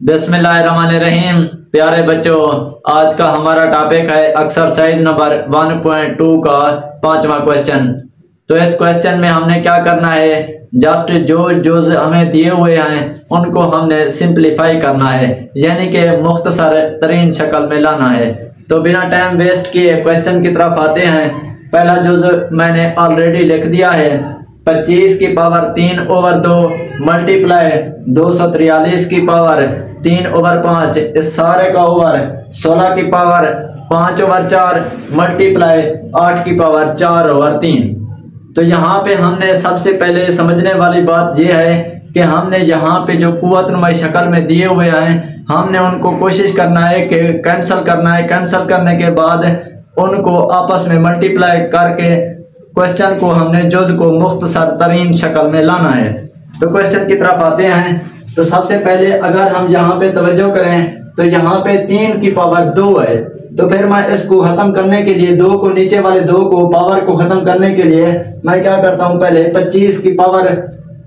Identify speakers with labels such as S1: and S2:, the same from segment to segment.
S1: बिस्मिल्लाहिर्रहमानिर्रहीम। प्यारे बच्चों, आज का हमारा टॉपिक है एक्सरसाइज नंबर 1.2 का 5वां क्वेश्चन। तो इस क्वेश्चन में हमने क्या करना है, जस्ट जो हमें दिए हुए हैं उनको हमने सिंप्लीफाई करना है, यानी कि मुख्तसर तरीन शक्ल में लाना है। तो बिना टाइम वेस्ट किए क्वेश्चन की तरफ आते हैं। पहला जुज मैंने ऑलरेडी लिख दिया है, 25 की पावर 3/2 मल्टीप्लाई 243 की पावर 3/5, इस सारे का ओवर 16 की पावर 5/4 मल्टीप्लाई 8 की पावर 4/3। तो यहाँ पे हमने सबसे पहले समझने वाली बात यह है कि हमने यहाँ पे जो कुव्वतनुमा शक्ल में दिए हुए हैं हमने उनको कोशिश करना है कि कैंसिल करना है। कैंसिल करने के बाद उनको आपस में मल्टीप्लाई करके क्वेश्चन को हमने जुज को मुख्तसर तरीन शक्ल में लाना है। तो क्वेश्चन की तरफ आते हैं। तो सबसे पहले अगर हम यहाँ पे तवज्जो करें तो यहाँ पे 3 की पावर 2 है। तो फिर मैं इसको खत्म करने के लिए 2 को, नीचे वाले 2 को, पावर को खत्म करने के लिए मैं क्या करता हूँ, पहले 25 की पावर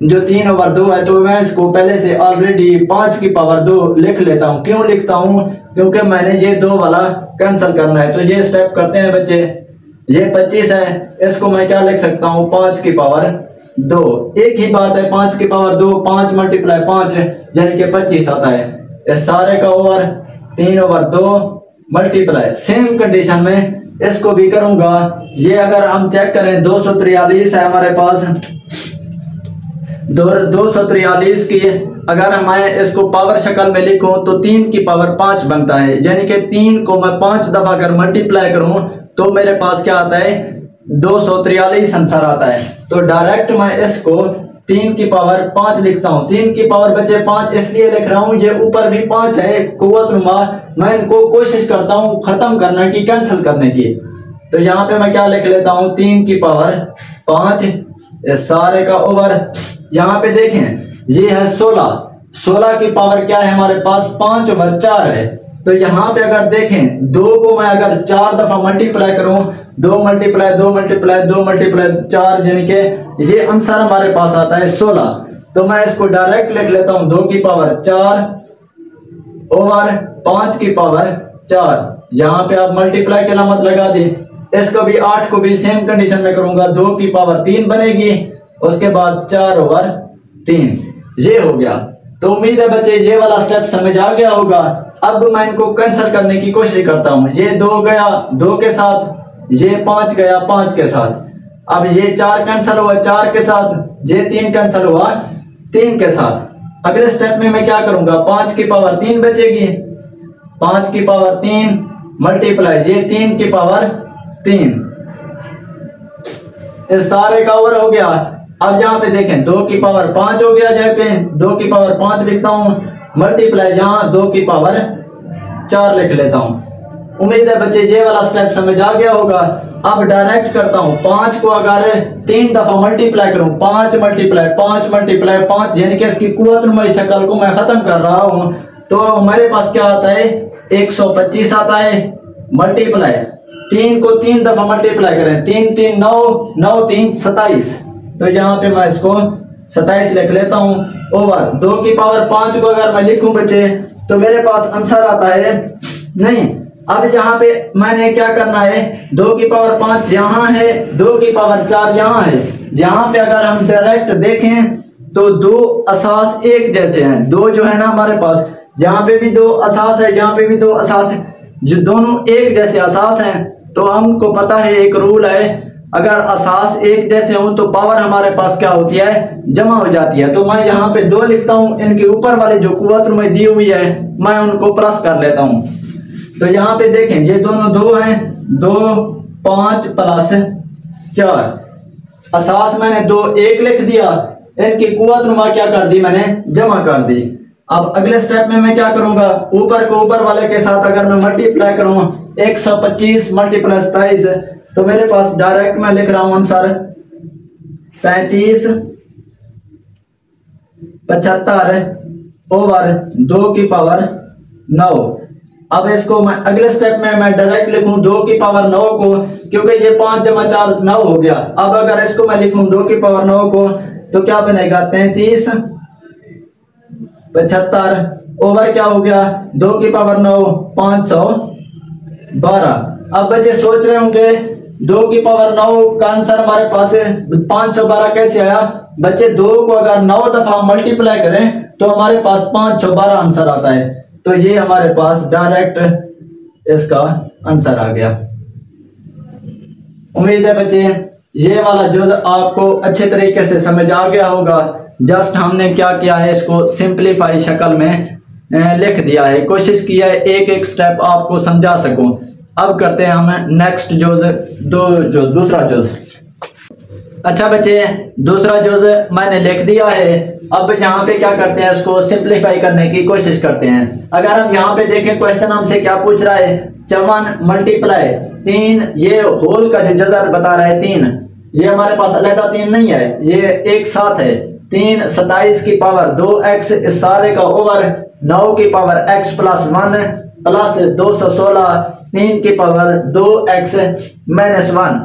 S1: जो 3/2 है तो मैं इसको पहले से ऑलरेडी 5 की पावर 2 लिख लेता हूँ। क्यों लिखता हूँ? क्योंकि मैंने ये 2 वाला कैंसिल करना है। तो ये स्टेप करते हैं बच्चे। ये 25 है, इसको मैं क्या लिख सकता हूँ, 5 की पावर 2। एक ही बात है, 5 की पावर 2, 5 मल्टीप्लाई 5 यानी कि 25 आता है। इस सारे का ओवर 3/2 मल्टीप्लाई, सेम कंडीशन में इसको भी करूंगा। ये अगर हम चेक करें 243 है हमारे पास, 243 की अगर मैं इसको पावर शक्ल में लिखूं तो 3 की पावर 5 बनता है, यानी कि 3 को मैं 5 दफा अगर मल्टीप्लाई करूं तो मेरे पास क्या आता है, 243 आंसर आता है। तो डायरेक्ट मैं इसको 3 की पावर 5 लिखता हूँ। 3 की पावर बचे 5 इसलिए लिख रहा हूँ, ये ऊपर भी 5 है कुव्वतनुमा, मैं इनको कोशिश करता हूँ खत्म करने की, कैंसिल करने की। तो यहाँ पे मैं क्या लिख लेता हूँ, 3 की पावर 5, इस सारे का ओवर, यहाँ पे देखें ये है 16 की पावर क्या है हमारे पास, 5/4 है। तो यहाँ पे अगर देखें 2 को मैं अगर 4 दफा मल्टीप्लाई करूं, 2 मल्टीप्लाई 2 मल्टीप्लाई 2 मल्टीप्लाई 4 यानी कि ये आंसर हमारे पास आता है 16। तो मैं इसको डायरेक्ट लिख लेता हूं, 2 की पावर 4 ओवर 5 की पावर 4। यहाँ पे आप मल्टीप्लाई की अलामत लगा दी। इसको भी 8 को भी सेम कंडीशन में करूंगा, 2 की पावर 3 बनेगी, उसके बाद 4/3। ये हो गया। तो उम्मीद है बच्चे ये वाला स्टेप समझ आ गया होगा। अब मैं इनको कैंसिल करने की कोशिश करता हूँ। ये 2 गया 2 के साथ, ये 5 गया 5 के साथ, अब ये 4 कैंसिल हुआ 4 के साथ, ये 3 कैंसिल हुआ 3 के साथ। अगले स्टेप में मैं क्या करूंगा, 5 की पावर 3 बचेगी, 5 की पावर 3 मल्टीप्लाई ये 3 की पावर 3, इस सारे का ओवर हो गया। अब यहाँ पे देखें 2 की पावर 5 हो गया, जहाँ पे 2 की पावर 5 लिखता हूँ, मल्टीप्लाई यहाँ 2 की पावर 4 लिख लेता हूँ। उम्मीद है बच्चे ये वाला स्टेप समझ आ गया होगा। अब डायरेक्ट करता हूँ, 5 को अगर 3 दफा मल्टीप्लाई करूँ, 5 मल्टीप्लाई 5 मल्टीप्लाई 5 यानी कि इसकी कुव्वतनुमा शक्ल को मैं खत्म कर रहा हूँ, तो हमारे पास क्या आता है, 125 आता है। मल्टीप्लाई 3 को 3 दफा मल्टीप्लाई करें, 3 3 9 9 3 27, तो यहाँ पे मैं इसको 27 लिख लेता हूँ ओवर 2 की पावर 5 को अगर मैं लिखूं बच्चे तो मेरे पास आंसर आता है नहीं। अब यहाँ पे मैंने क्या करना है, 2 की पावर 5 यहाँ है, 2 की पावर 4 यहाँ है। यहाँ पे अगर हम डायरेक्ट देखें तो 2 असास एक जैसे हैं, 2 जो है ना हमारे पास, यहाँ पे भी 2 असास है, यहाँ पे भी 2 असास है, जो दोनों एक जैसे असास हैं। तो हमको पता है एक रूल है, अगर असास एक जैसे हों तो पावर हमारे पास क्या होती है, जमा हो जाती है। तो मैं यहाँ पे 2 लिखता हूँ, इनके ऊपर वाले जो कुव्वतनुमा दी हुई है मैं उनको प्लस कर लेता हूँ। तो यहाँ पे देखें ये दोनों 2 हैं, 2 5 प्लस 4, असास मैंने 2 1 लिख दिया, इनकी कुव्वतनुमा क्या कर दी, मैंने जमा कर दी। अब अगले स्टेप में मैं क्या करूंगा, ऊपर को ऊपर वाले के साथ अगर मैं मल्टीप्लाई करूं, 125 मल्टीप्लाई 27, तो मेरे पास डायरेक्ट मैं लिख रहा हूं आंसर 33 75 ओवर 2 की पावर 9। अब इसको मैं अगले स्टेप में मैं डायरेक्ट लिखूं 2 की पावर 9 को, क्योंकि ये 5 जमा 4 9 हो गया। अब अगर इसको मैं लिखूं 2 की पावर 9 को तो क्या बनेगा, 33 75 ओवर क्या हो गया 2 की पावर 9 512। अब बच्चे सोच रहे होंगे 2 की पावर 9 का आंसर हमारे पास है 512 कैसे आया। बच्चे 2 को अगर 9 दफा मल्टीप्लाई करें तो हमारे पास 512 आंसर आता है। तो ये हमारे पास डायरेक्ट इसका आंसर आ गया। उम्मीद है बच्चे ये वाला जो आपको अच्छे तरीके से समझ आ गया होगा। जस्ट हमने क्या किया है, इसको सिंपलीफाई शक्ल में लिख दिया है, कोशिश की है एक एक स्टेप आपको समझा सकूं। अब करते हैं हम नेक्स्ट दूसरा जुज। अच्छा बच्चे दूसरा जुज मैंने लिख दिया है। अब यहाँ पे क्या करते हैं, इसको सिंपलीफाई करने की कोशिश करते हैं। अगर हम यहाँ पे देखें क्वेश्चन हमसे क्या पूछ रहा है, 54 मल्टीप्लाई 3, ये होल का जो जजर बता रहा है 3, ये हमारे पास अलग 3 नहीं है, ये एक साथ है। 3 27 की पावर 2x, इस सारे का ओवर 9 की पावर x प्लस 1 प्लस 216 3 की पावर 2x माइनस 1।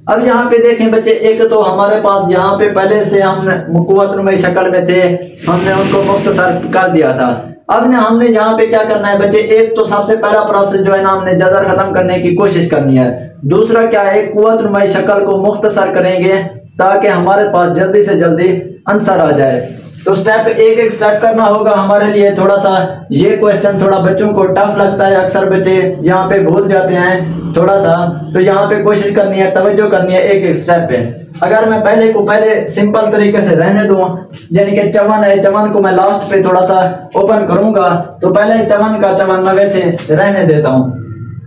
S1: अब यहाँ पे देखें बच्चे, एक तो हमारे पास यहाँ पे पहले से हम कुव्वतनुमा शक्ल में थे, हमने उनको मुख्तसर कर दिया था। अब ना हमने यहाँ पे क्या करना है बच्चे, एक तो सबसे पहला प्रोसेस जो है ना हमने जजर खत्म करने की कोशिश करनी है। दूसरा क्या है, कुव्वतनुमा शक्ल को मुख्तसर करेंगे ताकि हमारे पास जल्दी से जल्दी आंसर आ जाए। तो स्टेप एक एक स्टेप करना होगा हमारे लिए। थोड़ा सा ये क्वेश्चन थोड़ा बच्चों को टफ लगता है, अक्सर बच्चे यहाँ पे भूल जाते हैं थोड़ा सा, तो यहाँ पे कोशिश करनी है, तवज्जो करनी है एक एक स्टेप पे। अगर मैं पहले सिंपल तरीके से रहने दूं, यानी कि 54 है, 54 को मैं लास्ट पे थोड़ा सा ओपन करूंगा, तो पहले 54 का 54 मैं वैसे रहने देता हूँ।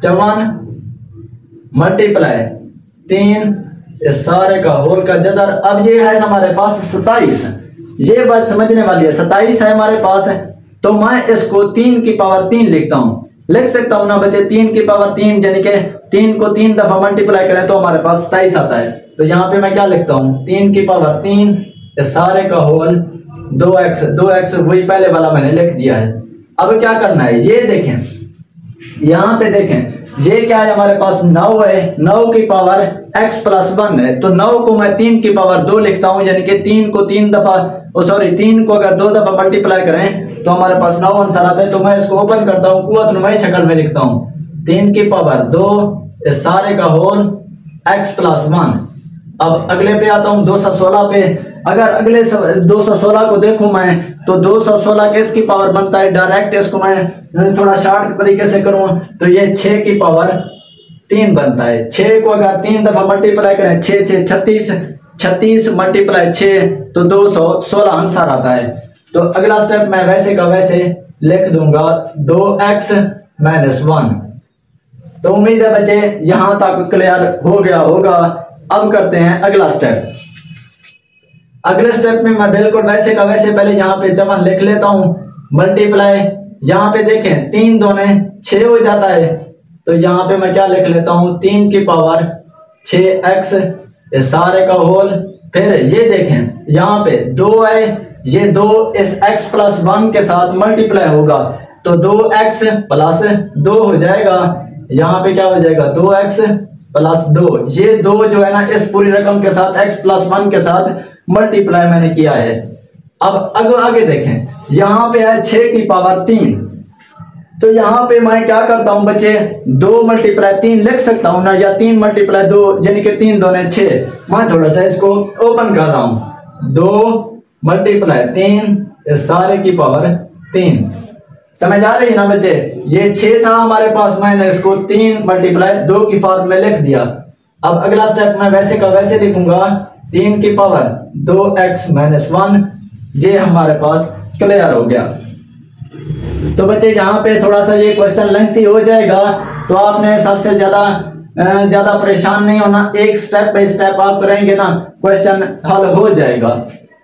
S1: 54 मल्टीप्लाई 3, इस सारे का होल का जजर। अब ये है हमारे पास 27, ये बात समझने वाली है। 27 है हमारे पास, तो मैं इसको 3 की पावर 3 लिखता हूँ, लिख सकता हूँ ना बच्चे। 3 की पावर 3 यानी कि 3 को 3 दफा मल्टीप्लाई करें तो हमारे पास 27 आता है। तो यहाँ पे मैं क्या लिखता हूँ, 3 की पावर 3, इस सारे का होल 2x वही पहले वाला मैंने लिख दिया है। अब क्या करना है, ये देखें, यहाँ पे देखें, ये क्या है हमारे पास 9 है, 9 की पावर x प्लस 1 है। तो 9 को मैं 3 की पावर 2 लिखता हूँ, यानी कि 3 को 3 दफा 3 को अगर 2 दफा मल्टीप्लाई करें तो हमारे पास 9 आंसर आता है। तो मैं इसको ओपन करता हूँ, कुव्वतनुमा शक्ल में लिखता हूँ 3 की पावर 2, इस सारे का होल x प्लस 1। अब अगले पे आता हूँ 216 पे। अगर अगले 216 को देखूं मैं, तो 216 किसकी पावर बनता है, डायरेक्ट इसको मैं थोड़ा शार्ट तरीके से करूं तो ये 6 की पावर 3 बनता है। 6 को अगर 3 दफा मल्टीप्लाई करें, 6 6 36, 36 मल्टीप्लाई 6 तो 216 आंसर आता है। तो अगला स्टेप मैं वैसे का वैसे लिख दूंगा 2x माइनस 1। तो उम्मीद है बच्चे यहां तक क्लियर हो गया होगा। अब करते हैं अगला स्टेप। अगले स्टेप में मैं बिल्कुल वैसे का वैसे पहले यहाँ पे 54 लिख लेता हूँ, मल्टीप्लाई, यहाँ पे देखें 3 दूने 6 हो जाता है। तो यहाँ पे मैं क्या लिख लेता हूँ, 3 की पावर 6x, इस सारे का होल। फिर ये देखें यहाँ पे 2 है, ये 2 इस x प्लस 1 के साथ मल्टीप्लाई होगा तो 2x प्लस 2 हो जाएगा। यहाँ पे क्या हो जाएगा, 2x प्लस 2। ये 2 जो है ना इस पूरी रकम के साथ x प्लस 1 के साथ मल्टीप्लाई मैंने किया है। अब आगे देखें, यहाँ पे है 6 की पावर 3। तो यहाँ पे मैं क्या करता हूँ बच्चे, 2 मल्टीप्लाई 3 लिख सकता हूँ ना, या 3 मल्टीप्लाई 2 यानी कि 3 दूने 6। मैं थोड़ा सा इसको ओपन कर रहा हूँ, 2 मल्टीप्लाई 3, इस सारे की पावर 3। समझ आ रही है ना बच्चे, ये 6 था हमारे पास, मैंने इसको 3 मल्टीप्लाई 2 की फॉर्म में लिख दिया। अब अगला स्टेप मैं वैसे का वैसे लिखूंगा, 3 की पावर 2x माइनस 1। ये हमारे पास क्लियर हो गया। तो बच्चे यहाँ पे थोड़ा सा ये क्वेश्चन लेंथी हो जाएगा, तो आपने सबसे ज्यादा परेशान नहीं होना, एक स्टेप बाय स्टेप आप करेंगे ना क्वेश्चन हल हो जाएगा।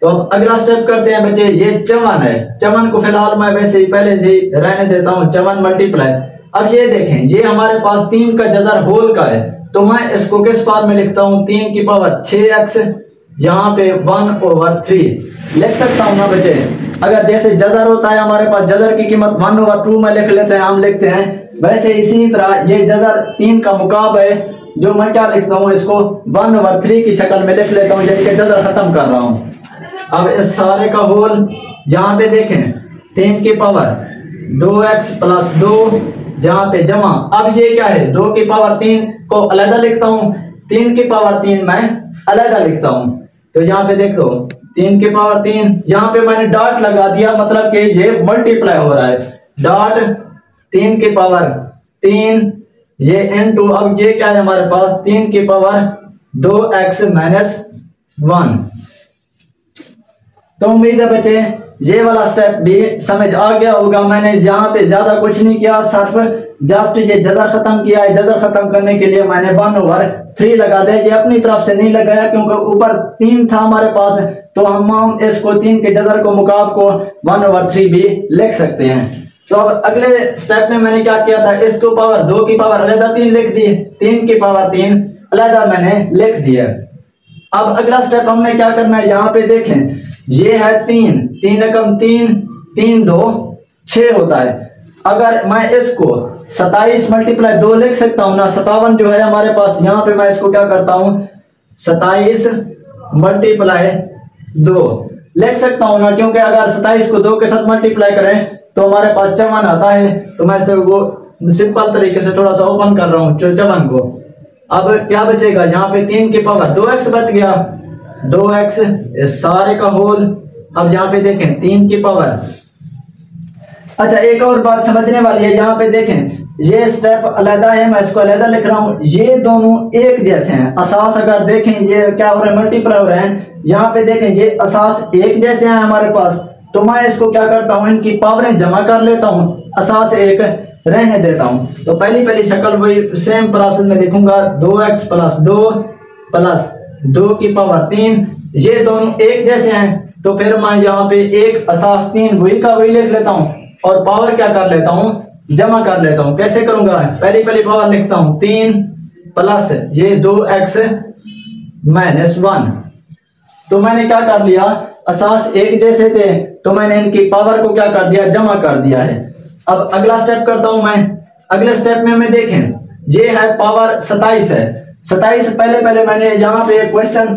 S1: तो अब अगला स्टेप करते हैं बच्चे, ये 54 है, 54 को फिलहाल मैं वैसे ही पहले से रहने देता हूँ, 54 मल्टीप्लाई। अब ये देखें, ये हमारे पास 3 का जजर होल का है, तो मैं इसको किस फॉर्म में लिखता हूँ, 3 की पावर 6x, यहाँ पे 1/3 लिख सकता हूँ ना बच्चे। अगर जैसे जजर होता है हमारे पास, जजर की कीमत 1/2 में लिख लेते हैं, हम लिखते हैं, वैसे इसी तरह ये जजर 3 का मुकाब है, जो मैं क्या लिखता हूँ, इसको 1/3 की शक्ल में लिख लेता हूँ, यानी कि जजर खत्म कर रहा हूँ। अब इस सारे का होल, यहाँ पे देखें 3 की पावर 2x प्लस 2 जहाँ पे जमा। अब ये क्या है, 2 की पावर 3 को अलग लिखता हूँ, 3 की पावर 3 मैं अलग लिखता हूँ। तो यहाँ पे देखो 3 की पावर 3, यहाँ पे मैंने डॉट लगा दिया, मतलब कि ये मल्टीप्लाई हो रहा है। डॉट 3 की पावर 3 ये इनटू, अब ये क्या है हमारे पास 3 की पावर 2x माइनस 1। तो उम्मीद है बच्चे ये वाला स्टेप भी समझ आ गया होगा। मैंने यहाँ पे ज्यादा कुछ नहीं किया, सिर्फ जस्ट ये जजर खत्म किया है। जजर खत्म करने के लिए मैंने 1/3 लगा दिया, ये अपनी तरफ से नहीं लगाया क्योंकि ऊपर 3 था हमारे पास, तो हम इसको 3 के जजर को मुकाब को 1/3 भी लिख सकते हैं। तो अब अगले स्टेप में मैंने क्या किया था, इसको पावर 2 की पावर अलग 3 लिख दी, 3 की पावर 3 अलग मैंने लिख दिया। अब अगला स्टेप हमने क्या करना है, यहाँ पे देखें ये है 3 रकम 3 2 6 होता है। अगर मैं इसको 27 मल्टीप्लाई 2 लिख सकता हूँ ना, 57 जो है हमारे पास, यहाँ पे मैं इसको क्या करता हूँ 27 मल्टीप्लाई 2 लिख सकता हूँ ना, क्योंकि अगर 27 को 2 के साथ मल्टीप्लाई करें तो हमारे पास 54 आता है। तो मैं इसको सिंपल तरीके से थोड़ा सा ओपन कर रहा हूँ 54 को। अब क्या बचेगा, यहाँ पे 3 की पावर 2x बच गया, 2x सारे का होल। अब यहाँ पे देखें 3 की पावर, अच्छा एक और बात समझने वाली है, यहाँ पे देखें ये स्टेप अलग है, मैं इसको अलग लिख रहा हूँ। ये दोनों एक जैसे हैं, असास अगर देखें ये क्या हो रहा है, मल्टीप्लाई हो रहे हैं। यहाँ पे देखें ये असास एक जैसे हैं हमारे पास, तो मैं इसको क्या करता हूँ, इनकी पावरें जमा कर लेता हूँ, असास एक रहने देता हूँ। तो पहली शक्ल वही सेम प्रोसेस में लिखूंगा, 2x प्लस 2 प्लस 2 की पावर 3, ये दोनों एक जैसे हैं, तो फिर मैं यहाँ पे एक असास 3 वही का वही लिख लेता हूँ और पावर क्या कर लेता हूँ, जमा कर लेता हूँ। कैसे करूंगा, पहली पावर लिखता हूँ 3 प्लस ये 2x माइनस 1। तो मैंने क्या कर लिया, असास एक जैसे थे तो मैंने इनकी पावर को क्या कर दिया, जमा कर दिया है। अब अगला स्टेप करता हूं मैं। अगले स्टेप में मैं देखें ये है पावर 27 है, 27 पहले मैंने यहाँ पे क्वेश्चन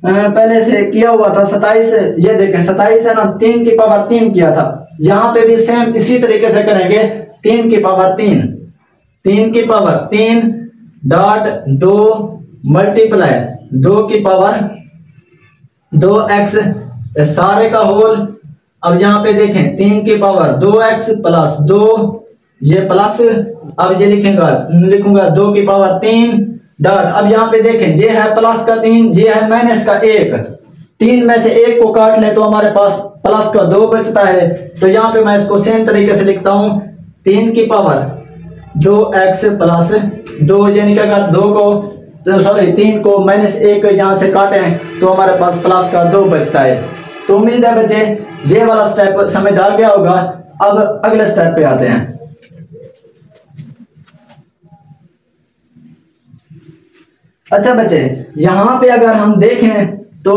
S1: पहले से किया हुआ था 27, ये देखें 27 है ना, 3 की पावर 3 किया था। यहाँ पे भी सेम इसी तरीके से करेंगे, 3 की पावर 3 की पावर 3 डॉट 2 मल्टीप्लाई 2 की पावर 2x सारे का होल। अब यहाँ पे देखें 3 की पावर 2x प्लस 2 ये प्लस, अब ये लिखूंगा 2 की पावर 3 डॉट, अब यहाँ पे देखें ये है प्लस का 3, ये है माइनस का 1, 3 में से 1 को काट ले तो हमारे पास प्लस का 2 बचता है। तो यहाँ पे मैं इसको सेम तरीके से लिखता हूँ, 3 की पावर 2x प्लस 2, यानी क्या कर 2 को तो सॉरी 3 को माइनस 1 यहाँ से काटें तो हमारे पास प्लस का 2 बचता है। तो उम्मीद है बच्चे ये वाला स्टेप समझ आ गया होगा। अब अगले स्टेप पे आते हैं। अच्छा बच्चे यहाँ पे अगर हम देखें तो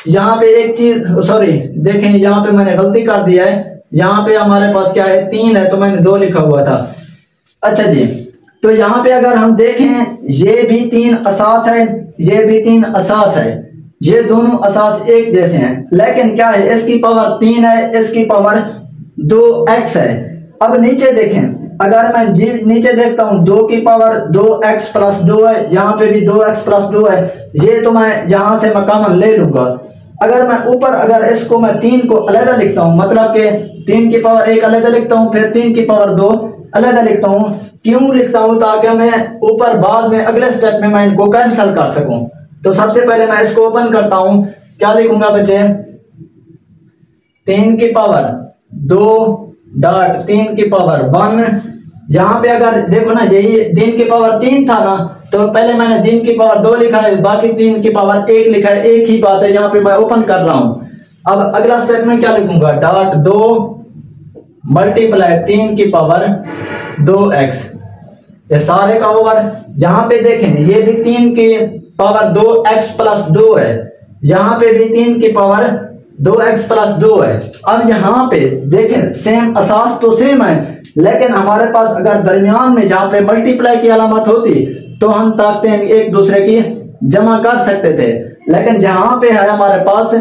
S1: यहाँ पे एक चीज सॉरी देखें, यहाँ पे मैंने गलती कर दिया है, यहाँ पे हमारे पास क्या है 3 है तो मैंने 2 लिखा हुआ था। अच्छा जी, तो यहाँ पे अगर हम देखें ये भी 3 असास है, ये भी 3 असास है, ये दोनों असास एक जैसे हैं, लेकिन क्या है इसकी पावर 3 है, इसकी पावर 2x है। अब नीचे देखें, अगर मैं नीचे देखता हूं 2 की पावर 2x प्लस 2 है, यहाँ पे भी 2x प्लस 2 है, ये तो मैं यहां से मकामन ले लूंगा। अगर मैं ऊपर अगर इसको मैं 3 को अलग लिखता हूं, मतलब कि 3 की पावर 1 अलग लिखता हूं, फिर 3 की पावर 2 अलग लिखता हूं। क्यों लिखता हूं, ताकि मैं ऊपर बाद में अगले स्टेप में मैं इनको कैंसिल कर सकूं। तो सबसे पहले मैं इसको ओपन करता हूं, क्या लिखूंगा बच्चे, 3 की पावर 2 डॉट 3 की पावर 1। यहाँ पे अगर देखो ना यही 3 की पावर 3 था ना, तो पहले मैंने 3 की पावर 2 लिखा है, बाकी 3 की पावर 1 लिखा है, एक ही बात है, यहाँ पे मैं ओपन कर रहा हूं। अब अगला स्टेप में क्या लिखूंगा, डॉट 2 मल्टीप्लाई 3 की पावर 2x, ये सारे का ओवर। यहाँ पे देखें ये भी 3 की पावर 2x प्लस 2 है, यहाँ पे भी 3 की पावर 2x प्लस 2 है। अब यहाँ पे देखें सेम असास तो सेम है, लेकिन हमारे पास अगर दरमियान में जहाँ पे मल्टीप्लाई की अलामत होती तो हम ताकते हैं एक दूसरे की जमा कर सकते थे, लेकिन जहाँ पे है हमारे पास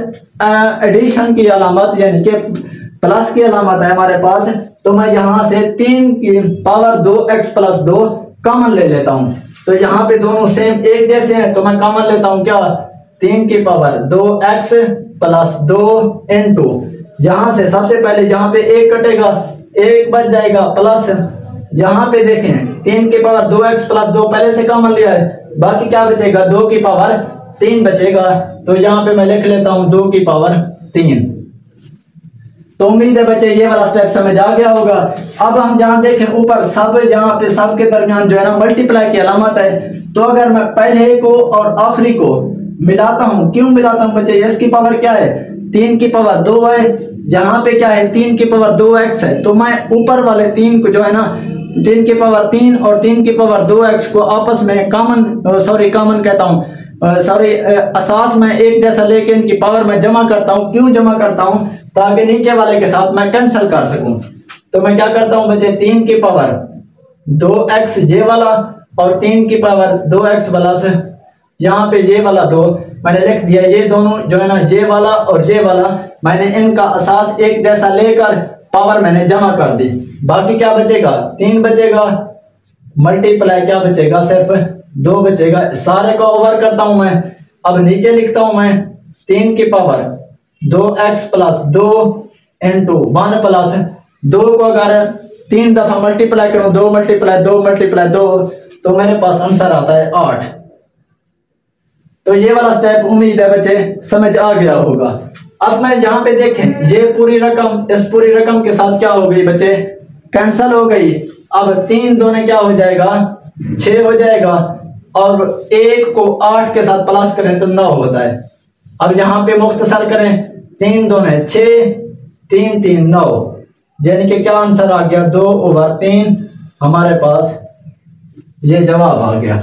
S1: एडिशन की अलामत, यानी कि प्लस की अलामत है हमारे पास, तो मैं यहाँ से 3 की पावर 2x प्लस 2 कॉमन ले लेता हूँ। तो यहाँ पे दोनों सेम एक जैसे हैं, तो मैं कॉमन लेता हूँ क्या, 3 की पावर 2x प्लस 2 इंटू, यहाँ से सबसे पहले जहाँ पे एक कटेगा एक बच जाएगा, प्लस यहाँ पे देखें 3 की पावर 2x प्लस 2 पहले से कॉमन लिया है, बाकी क्या बचेगा, 2 की पावर 3 बचेगा। तो यहाँ पे मैं लिख लेता हूँ 2 की पावर 3। तो उम्मीद है बच्चे ये वाला स्टेप समझ आ गया होगा। अब हम जहां देखें ऊपर सब, जहां पे सब के दरमियान जो है ना मल्टीप्लाई की अलामत है, तो अगर मैं पहले को और आखिरी को मिलाता हूं, क्यों मिलाता हूं बच्चे, इसकी पावर क्या है, 3 की पावर 2 है, जहां पे क्या है 3 की पावर 2x है, तो मैं ऊपर वाले 3 को जो है ना 3 की पावर 3 और 3 की पावर 2x को आपस में कॉमन कहता हूं, असास में एक जैसा लेके इनकी पावर में जमा करता हूं। क्यों जमा करता हूं, ताकि नीचे वाले के साथ मैं कैंसिल कर सकूं। तो मैं क्या करता हूं बच्चे, 3 की पावर 2x ये वाला और 3 की पावर 2x वाला से यहाँ पे ये वाला 2 मैंने लिख दिया, ये दोनों जो है ना ये वाला और ये वाला मैंने इनका असास एक जैसा लेकर पावर मैंने जमा कर दी। बाकी क्या बचेगा, 3 बचेगा, मल्टीप्लाई क्या बचेगा, सिर्फ 2 बचेगा। सारे को ओवर करता हूं मैं, अब नीचे लिखता हूं मैं 3 की power 2x plus 2 into 1 plus 2 को अगर 3 दफा मल्टीप्लाई करूं, 2 मल्टीप्लाई 2 मल्टीप्लाई 2, तो मेरे पास आंसर आता है 8। तो ये वाला स्टेप उम्मीद है बच्चे समझ आ गया होगा। अब मैं यहाँ पे देखें ये पूरी रकम इस पूरी रकम के साथ क्या हो गई बच्चे, कैंसल हो गई। अब 3 दोने क्या हो जाएगा, 6 हो जाएगा, और 1 को 8 के साथ प्लस करें तो 9 होता है। अब यहाँ पे मुख्तसर करें, 3 दोने 6, 3 3 9, यानी कि क्या आंसर आ गया, 2/3 हमारे पास ये जवाब आ गया।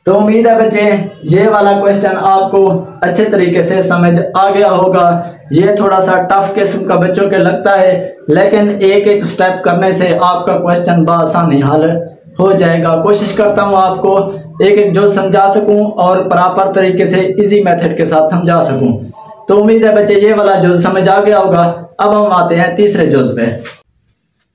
S1: तो उम्मीद है बच्चे ये वाला क्वेश्चन आपको अच्छे तरीके से समझ आ गया होगा। ये थोड़ा सा टफ किस्म का बच्चों के लगता है, लेकिन एक एक स्टेप करने से आपका क्वेश्चन बआसानी हल हो जाएगा। कोशिश करता हूँ आपको एक एक जो समझा सकूं और प्रॉपर तरीके से इजी मेथड के साथ समझा सकूं। तो उम्मीद है बच्चे ये वाला जुज़ समझ आ गया होगा। अब हम आते हैं तीसरे जुज़ पे।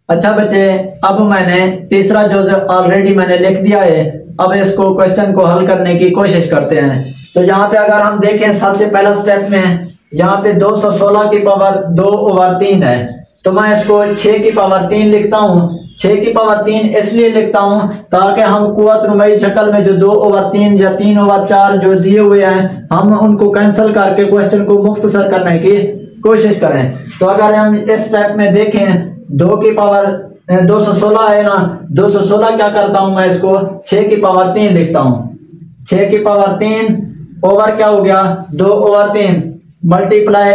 S1: अच्छा बच्चे, अब मैंने तीसरा जुज़ ऑलरेडी मैंने लिख दिया है। अब इसको क्वेश्चन को हल करने की कोशिश करते हैं। तो यहाँ पे अगर हम देखें सबसे पहला स्टेप में यहाँ पे 216 की पावर 2/3 है, तो मैं इसको 6 की पावर 3 लिखता हूँ। 6 की पावर 3 इसलिए लिखता हूँ ताकि हम कुव्वत रुमई शक्ल में जो 2/3 या 3/4 जो दिए हुए हैं हम उनको कैंसिल करके क्वेश्चन को मुख्तसर करने की कोशिश करें। तो अगर हम इस स्टेप में देखें 2 की पावर 216 है ना, 216 क्या करता हूं मैं इसको 6 की पावर 3 लिखता हूं। 6 की पावर 3 ओवर क्या हो गया 2/3 मल्टीप्लाई,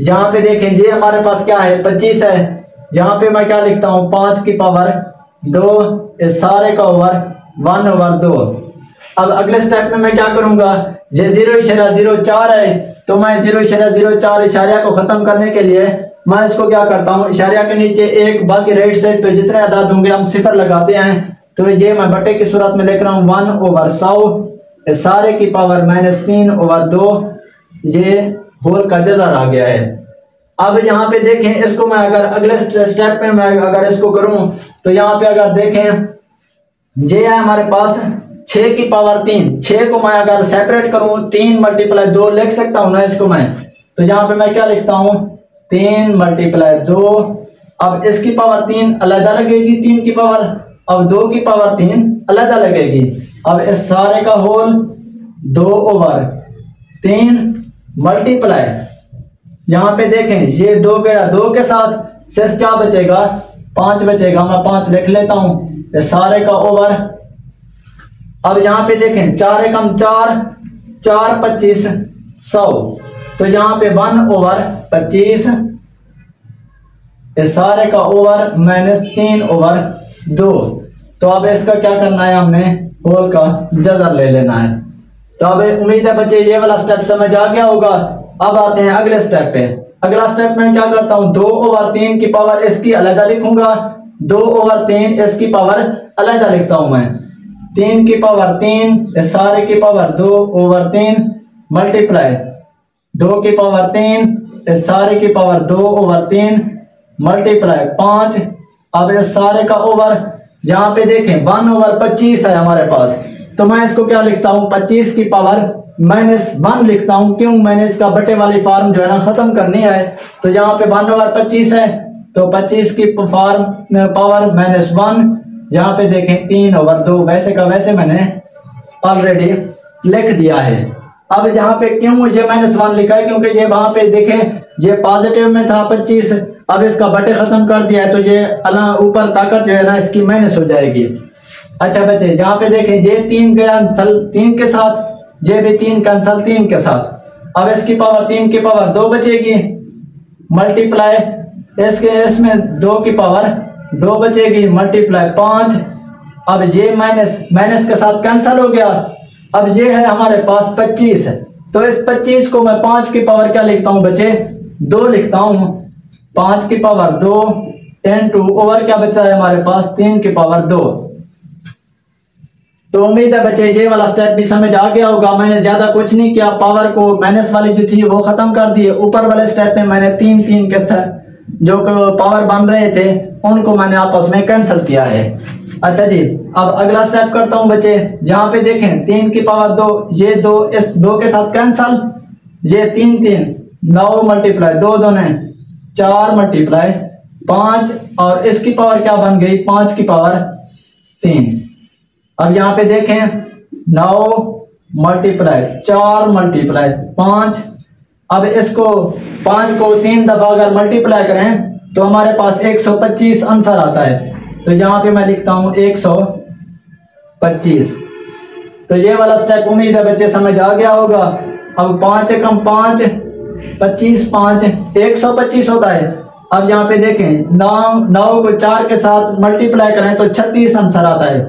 S1: यहाँ पे देखें ये हमारे पास क्या है 25 है, यहाँ पे मैं क्या लिखता हूँ 5 की पावर 2, इस सारे का ओवर 1/2। अब अगले स्टेप में मैं क्या करूंगा, ये 0.04 है, तो मैं 0.04 इशारिया को खत्म करने के लिए मैं इसको क्या करता हूँ, इशारिया के नीचे एक, बाकी राइट साइड पे जितने अदाद होंगे हम सिफर लगाते हैं। तो ये मैं बटे की सूरत में लिख रहा हूँ 1/100 सारे की पावर -3/2, ये होल का जज़र आ गया है। अब यहाँ पे देखें इसको मैं अगर अगले स्टेप में मैं अगर इसको करूँ तो यहाँ पे अगर देखें ये है हमारे पास 6 की पावर 3, 6 को मैं अगर सेपरेट करूँ 3 × 2 लिख सकता हूँ ना इसको मैं, तो यहाँ पे मैं क्या लिखता हूँ 3 × 2। अब इसकी पावर 3 अलग लगेगी 3 की पावर, अब 2 की पावर 3 अलग लगेगी। अब इस सारे का होल 2/3 मल्टीप्लाई, यहाँ पे देखें ये 2 गया, 2 के साथ सिर्फ क्या बचेगा 5 बचेगा, मैं 5 लिख लेता हूँ इस सारे का ओवर। अब यहाँ पे देखें 4 एकम 4, 4 25 100, तो यहाँ पे 1/25 इस सारे का ओवर -3/2। तो अब इसका क्या करना है, हमने होल का जज़र ले लेना है। तो अब उम्मीद है बच्चे ये वाला स्टेप समझ आ गया होगा। अब आते हैं अगले स्टेप पे। अगला स्टेप में क्या करता हूँ 2/3 की पावर इसकी अलग लिखूंगा, 2/3 इसकी पावर अलग लिखता हूं मैं, 3 की पावर 3 इस सारे की पावर 2/3 मल्टीप्लाई 2 की पावर 3 इस सारे की पावर 2/3 मल्टीप्लाई 5। अब इस सारे का ओवर, जहां पे देखें 1/25 है हमारे पास, तो मैं इसको क्या लिखता हूं, 25 की पावर -1 लिखता हूं। क्यों, मैंने इसका बटे वाली फॉर्म जो है ना खत्म करनी है। तो यहाँ पे 1/25 है, तो 25 की पावर -1, जहां पे देखें 3/2, वैसे का वैसे मैंने ऑलरेडी लिख दिया है। अब जहां पे क्यों मुझे -1 लिखा है, क्योंकि ये वहां पे देखें ये पॉजिटिव में था 25, अब इसका बटे खत्म कर दिया है, तो ये अल्लाह ऊपर ताकत जो है ना इसकी माइनस हो जाएगी। अच्छा बच्चे, यहाँ पे देखें ये 3 कैंसल 3 के साथ, ये भी 3 कैंसल 3 के साथ। अब इसकी पावर 3 की पावर 2 बचेगी, मल्टीप्लाई इसमें 2 की पावर 2 बचेगी, मल्टीप्लाई 5। अब ये माइनस के साथ कैंसल हो गया। अब ये है हमारे पास 25 है, तो इस 25 को मैं 5 की पावर क्या लिखता हूं बच्चे, 2 लिखता हूं। 5 की पावर 2 इनटू ओवर क्या बचा है हमारे पास, 3 की पावर 2। तो उम्मीद है बच्चे ये वाला स्टेप भी समझ आ गया होगा। मैंने ज्यादा कुछ नहीं किया, पावर को माइनस वाली जो थी वो खत्म कर दिए। ऊपर वाले स्टेप में मैंने 3 के जो पावर बन रहे थे उनको मैंने आपस में कैंसिल किया है। अच्छा जी, अब अगला स्टेप करता हूं बच्चे। जहां पे देखें 3 की पावर 2, ये 2 इस 2 के साथ कैंसल, ये 3 9 मल्टीप्लाई 2 दूने 4 मल्टीप्लाई 5, और इसकी पावर क्या बन गई, 5 की पावर 3। अब यहाँ पे देखें 9 मल्टीप्लाई 4 मल्टीप्लाई 5। अब इसको 5 को 3 दफा अगर मल्टीप्लाई करें तो हमारे पास 125 आंसर आता है। तो यहाँ पे मैं लिखता हूं 125। तो ये वाला स्टेप उम्मीद है बच्चे समझ आ गया होगा। अब 5 एकम 5, 25 5 125 होता है। अब यहाँ पे देखें 9 को 4 के साथ मल्टीप्लाई करें तो 36 आंसर आता है।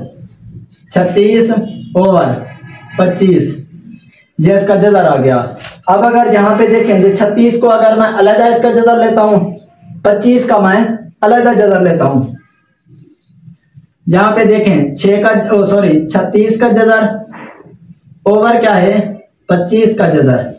S1: 36/25 ये इसका जजर आ गया। अब अगर यहाँ पे देखें जो 36 को अगर मैं अलग इसका जजर लेता हूं, 25 का मैं अलग जजर लेता हूं। यहाँ पे देखें 36 का जजर ओवर क्या है, 25 का जजर।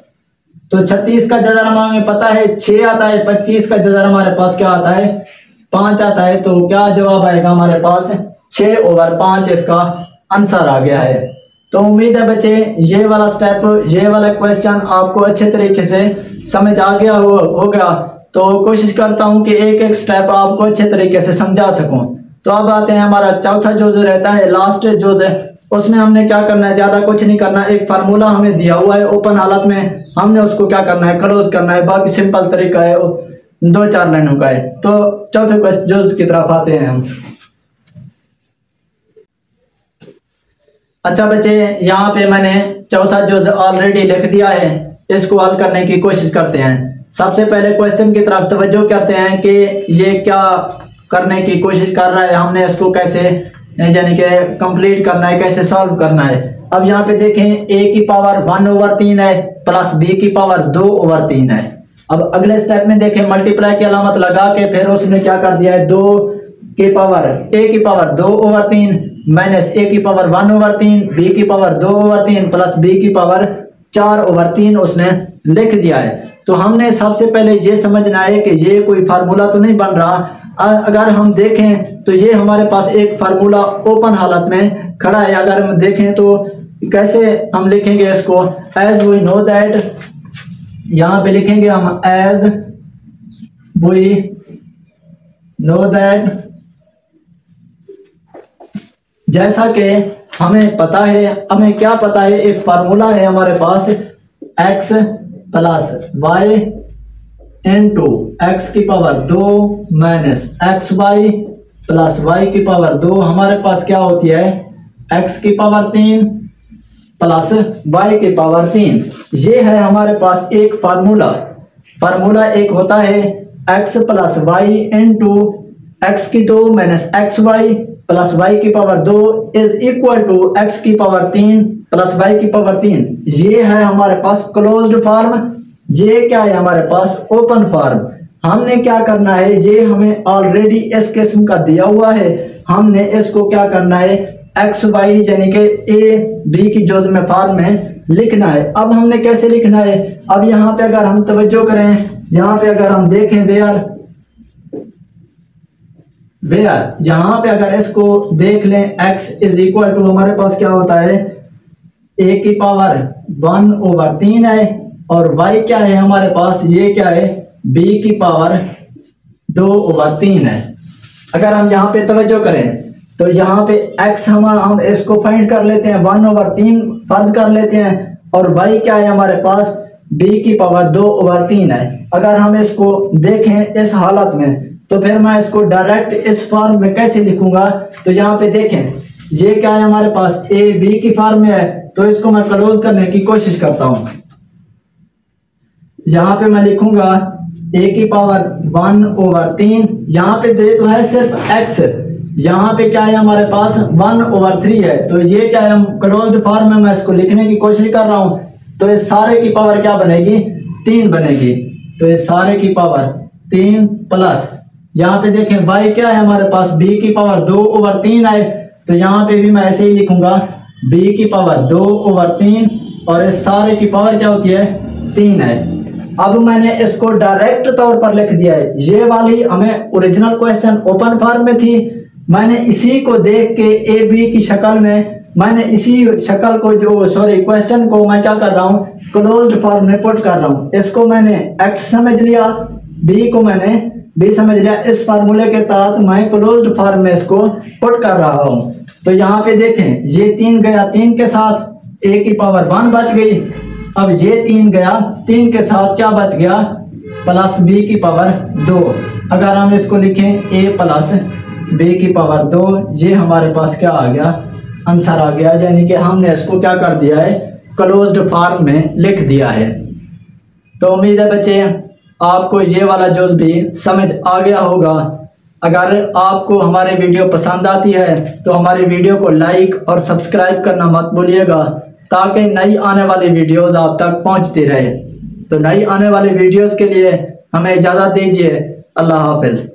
S1: तो 36 का जजर हमें पता है 6 आता है, 25 का जजर हमारे पास क्या आता है, 5 आता है। तो क्या जवाब आएगा हमारे पास, 6/5 इसका आंसर आ गया है। तो उम्मीद है बच्चे ये वाला स्टेप, ये वाला क्वेश्चन आपको अच्छे तरीके से समझ आ गया होगा। तो कोशिश करता हूं कि एक एक स्टेप आपको अच्छे तरीके से समझा सकूं। तो अब आते हैं हमारा चौथा जोज रहता है, लास्ट जोज है। उसमें हमने क्या करना है, ज्यादा कुछ नहीं करना। एक फार्मूला हमें दिया हुआ है ओपन हालत में, हमने उसको क्या करना है, क्लोज करना है। बाकी सिंपल तरीका है, 2-4 लाइनों का है। तो चौथे जोज की तरफ आते हैं हम। अच्छा बच्चे, यहाँ पे मैंने चौथा जोज ऑलरेडी लिख दिया है। इसको हल करने की कोशिश करते हैं। सबसे पहले क्वेश्चन की तरफ तवज्जो करते हैं कि ये क्या करने की कोशिश कर रहा है, हमने इसको कैसे यानी कि कंप्लीट करना है, कैसे सॉल्व करना है। अब यहाँ पे देखें a की पावर 1/3 है प्लस b की पावर 2/3 है। अब अगले स्टेप में देखें मल्टीप्लाई की अलामत लगा के फिर उसने क्या कर दिया है, 2 की पावर a की पावर 2/3 माइनस a की पावर 1/3, b की पावर 2/3 प्लस b की पावर 4/3 उसने लिख दिया है। तो हमने सबसे पहले ये समझना है कि ये कोई फार्मूला तो नहीं बन रहा। अगर हम देखें तो ये हमारे पास एक फार्मूला ओपन हालत में खड़ा है। अगर हम देखें तो कैसे हम लिखेंगे इसको, एज वी नो दैट, यहाँ पे लिखेंगे हम एज वी नो दैट, जैसा कि हमें पता है। हमें क्या पता है, एक फार्मूला है हमारे पास x plus y into x की power 2 minus x y plus y की पावर 2। हमारे पास क्या होती है, x की पावर 3 प्लस वाई की पावर 3। ये है हमारे पास एक फार्मूला। फार्मूला एक होता है x plus y into x की 2 minus x y plus y की power 2 is equal to x की पावर 3 प्लस वाई की पावर 3। ये है हमारे पास क्लोज्ड फॉर्म। ये क्या है हमारे पास, ओपन फॉर्म। हमने क्या करना है, ये हमें ऑलरेडी इस किस्म का दिया हुआ है। हमने इसको क्या करना है, एक्स वाई यानी कि ए बी की जो में फॉर्म में लिखना है। अब हमने कैसे लिखना है, अब यहाँ पे अगर हम तवज्जो करें, यहाँ पे अगर हम देखें वेयर यहाँ पे अगर इसको देख लें x इज इक्वल टू हमारे पास क्या होता है a की पावर 1/3 है, और y क्या है हमारे पास, ये क्या है b की पावर 2/3 है। अगर हम यहाँ पे तवज्जो करें तो यहाँ पे x हम इसको फाइंड कर लेते हैं 1/3 फर्ज कर लेते हैं, और y क्या है हमारे पास b की पावर 2/3 है। अगर हम इसको देखें इस हालत में तो फिर मैं इसको डायरेक्ट इस फॉर्म में कैसे लिखूंगा, तो यहाँ पे देखें ये क्या है हमारे पास a b की फॉर्म में है, तो इसको मैं क्लोज करने की कोशिश करता हूं। यहाँ पे मैं लिखूंगा a की पावर 1/3, यहाँ पे दे तो है सिर्फ x, यहाँ पे क्या है हमारे पास 1/3 है, तो ये क्या है हम क्लोज्ड फॉर्म में मैं इसको लिखने की कोशिश कर रहा हूं। तो इस सारे की पावर क्या बनेगी, 3 बनेगी, तो इस सारे की पावर 3 प्लस यहाँ पे देखें y क्या है हमारे पास b की पावर 2/3 है, तो यहाँ पे भी मैं ऐसे ही लिखूंगा b की पावर 2/3, और इस सारे की पावर क्या होती है 3 है। अब मैंने इसको डायरेक्ट तौर पर लिख दिया है। ये वाली हमें ओरिजिनल क्वेश्चन ओपन फॉर्म में थी, मैंने इसी को देख के ए बी की शक्ल में मैंने इसी शक्ल को क्वेश्चन को मैं क्या कर रहा हूँ क्लोज्ड फॉर्म में पुट कर रहा हूँ। इसको मैंने x समझ लिया, b को मैंने b समझ लिया, इस फार्मूले के तहत मैं क्लोज्ड फॉर्म में इसको पुट कर रहा हूँ। तो यहाँ पे देखें ये 3 गया 3 के साथ a की पावर 1 बच गई, अब ये 3 गया 3 के साथ क्या बच गया प्लस b की पावर 2। अगर हम इसको लिखें a प्लस b की पावर 2, ये हमारे पास क्या आ गया आंसर आ गया, यानी कि हमने इसको क्या कर दिया है क्लोज्ड फॉर्म में लिख दिया है। तो उम्मीद है बच्चे आपको ये वाला जुज़ भी समझ आ गया होगा। अगर आपको हमारे वीडियो पसंद आती है तो हमारे वीडियो को लाइक और सब्सक्राइब करना मत भूलिएगा, ताकि नई आने वाली वीडियोस आप तक पहुंचती रहे। तो नई आने वाली वीडियोस के लिए हमें इजाज़त दीजिए। अल्लाह हाफिज़।